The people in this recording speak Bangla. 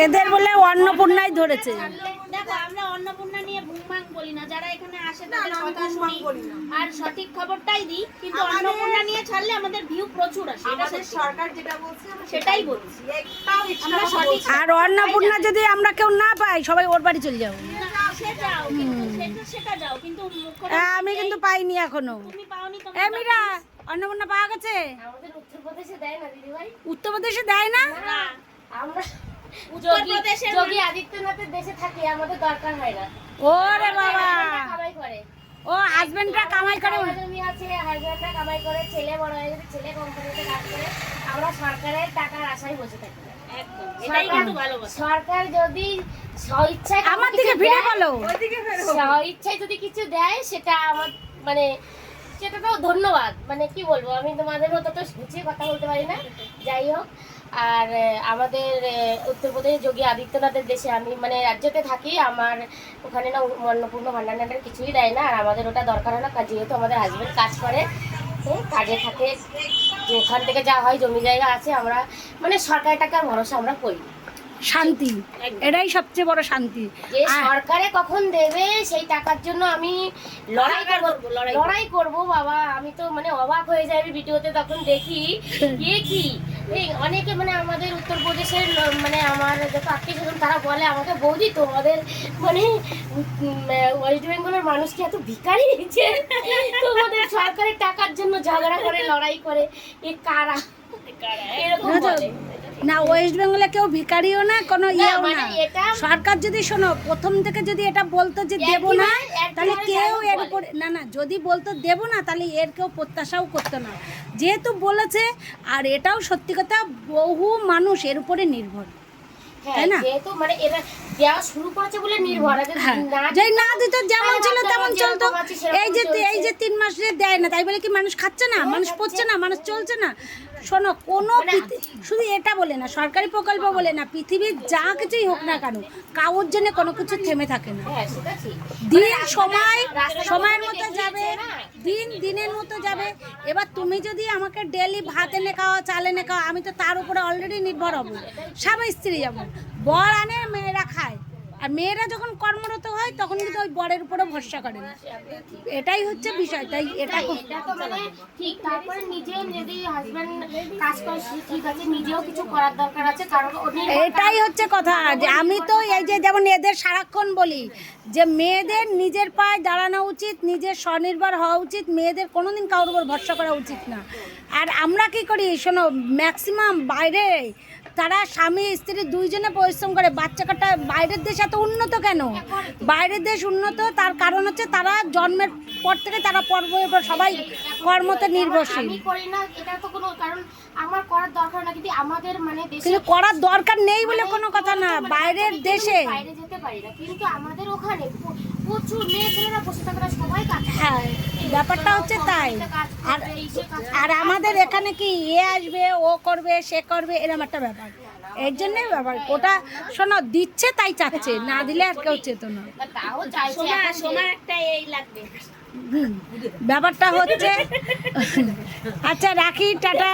এদের বলে অন্নপূর্ণাই ধরেছে। দেখো আমরা অন্নপূর্ণা নিয়ে ভুংভাং বলি না, যারা এখানে আসে তাদের কথা শুনি আর সঠিক খবরটাই দিই, কিন্তু অন্নপূর্ণা নিয়ে ছাড়লে আমাদের ভিউ প্রচুর আসে। আমাদের সরকার যেটা বলছে সেটাই বলছি। আমরা সঠিক আর অন্নপূর্ণা যদি আমরা কেউ না পাই, সবাই ওর বাড়ি চলে যাবো। সেটাও কিন্তু সেটা যাও, কিন্তু আমি কিন্তু পাইনি এখনো। তুমি পাওনি তো। মীরা, অন্নপূর্ণা পাওয়া গেছে? আমাদের উত্তরপ্রদেশে দেয় না দিদি ভাই। উত্তরপ্রদেশে দেয় না? আমরা উত্তরপ্রদেশের যোগী আদিত্যনাথের দেশে থাকি, আমাদের দরকার হয় না। ওরে বাবা, কামাই করে, ও হাজবেন্ডরা কামাই করে। জমি আছে, হাজবেন্ডরা কামাই করে, ছেলে বড় হয়ে গেছে, ছেলে কোম্পানিতে কাজ করে। আমরা সরকারের টাকার আশায় বসে থাকি। একদম এটাই কিন্তু ভালোবাসা। সরকার যদি স্বইচ্ছায় আমার দিকে ভিড়ে বলো, স্বইচ্ছায় যদি কিছু দেয়, সেটা আমার মানে সেটা তো ধন্যবাদ। মানে কি বলবো, আমি তোমাদের মতো তো গুছিয়ে কথা বলতে পারি না। যাই হোক, আর আমাদের উত্তরপ্রদেশ যোগী আদিত্যনাথের দেশে আমি মানে রাজ্যতে থাকি। আমার ওখানে না অন্নপূর্ণা ভান্ডার কিছুই দেয় না, আর আমাদের ওটা দরকার হয় না, যেহেতু আমাদের হাজবেন্ড কাজ করে, কাজে থাকে। ওখান থেকে যা হয়, জমি জায়গা আছে, আমরা মানে সরকারের টাকার ভরসা আমরা করি। শান্তি, এটাই সবচেয়ে বড় শান্তি। যে সরকারে কখন দেবে সেই টাকার জন্য আমি লড়াই করব বাবা। আমি তো মানে অবাক হয়ে যাই ভিডিওতে, তখন দেখি কি অনেকে মানে আমাদের উত্তরপ্রদেশের মানে আমার যত আত্মীয় স্বজন তারা বলে আমাকে, বৌদি তোমাদের মানে ওয়েস্ট বেঙ্গলের মানুষ কি এত ভিখারি হয়েছে, তোমাদের সরকারের টাকার জন্য ঝগড়া করে লড়াই করে, এ কারা এরকম বলে। না, ওয়েস্ট বেঙ্গলে কেউ ভিখারিও না, কোনো ইয়েও মানে না। এটা সরকার যদি শোনো প্রথম থেকে যদি এটা বলতো যে দেবো না, তাহলে কেউ এর উপরে না যদি বলতো দেবো না, তাহলে এর কেউ প্রত্যাশাও করতো না। যেহেতু বলেছে, আর এটাও সত্যি কথা, বহু মানুষ এর উপরে নির্ভর, তাই না? যেহেতু মানে এরা দেওয়া শুরু করেছে বলে নির্ভর। যেই না দিত, যেমন ছিল তেমন চলতো। এই যে 3 মাস দেয় না, তাই বলে কি মানুষ খাচ্ছে না, মানুষ পড়ছে না, মানুষ চলছে না? শোনো, কোনো শুধু এটা বলে না, সরকারি প্রকল্প বলে না, পৃথিবীর যা কিছুই হোক না কেন, কারোর জন্য কোনো কিছু থেমে থাকে না। দিন সময়ের মতো যাবে, দিনের মতো যাবে। এবার তুমি যদি আমাকে ডেলি ভাত এনে খাওয়া, চাল এনে খাওয়া, আমি তো তার উপরে অলরেডি নির্ভর হব। স্বামী স্ত্রী যেমন, বর আনে মেয়েরা খায়, আর মেয়েরা যখন কর্মরত হয় তখন কিন্তু ওই বরের উপরে ভরসা করে না। এটাই হচ্ছে বিষয়। তাই এটা মানে ঠিক, তারপরে নিজে যদি হাজবেন্ড কাজ করে ঠিক আছে, নিজেও কিছু করার দরকার আছে, কারণ এটাই হচ্ছে কথা। যে আমি তো এই যে যেমন এদের সারাক্ষণ বলি যে মেয়েদের নিজের পায়ে দাঁড়ানো উচিত, নিজের স্বনির্ভর হওয়া উচিত, মেয়েদের কোনোদিন কারোর উপর ভরসা করা উচিত না। আর আমরা কি করি শোনো, ম্যাক্সিমাম বাইরে তারা স্বামী স্ত্রী দুইজনে পরিশ্রম করে। বাচ্চা কাটা বাইরের দেশ এত উন্নত কেন? বাইরের দেশ উন্নত তার কারণ হচ্ছে তারা জন্মের পর থেকে তারা সবাই কর্মতে নির্ভরশীল। আমি করি না, এটা তো কোনো কারণ আমার করার দরকার না, কিন্তু আমাদের মানে দেশে কিন্তু করার দরকার নেই বলে কোনো কথা না। বাইরের দেশে বাইরে যেতে পারি না, কিন্তু আমাদের ওখানে প্রচুর মেয়ে ছেলেরা বসে থাকে, সবাই কাজ করে। হ্যাঁ, ব্যাপারটা হচ্ছে তাই। আর আমাদের এখানে কি এ আসবে, ও করবে, সে করবে, এরকম একটা ব্যাপার। এর জন্যই ব্যাপার। ওটা শোনো, দিচ্ছে তাই চাচ্ছে, না দিলে আর কেউ চেত না। তাও চাইছে সময় একটা এই লাগবে। ব্যাপারটা হচ্ছে আচ্ছা, রাখি, টাটা।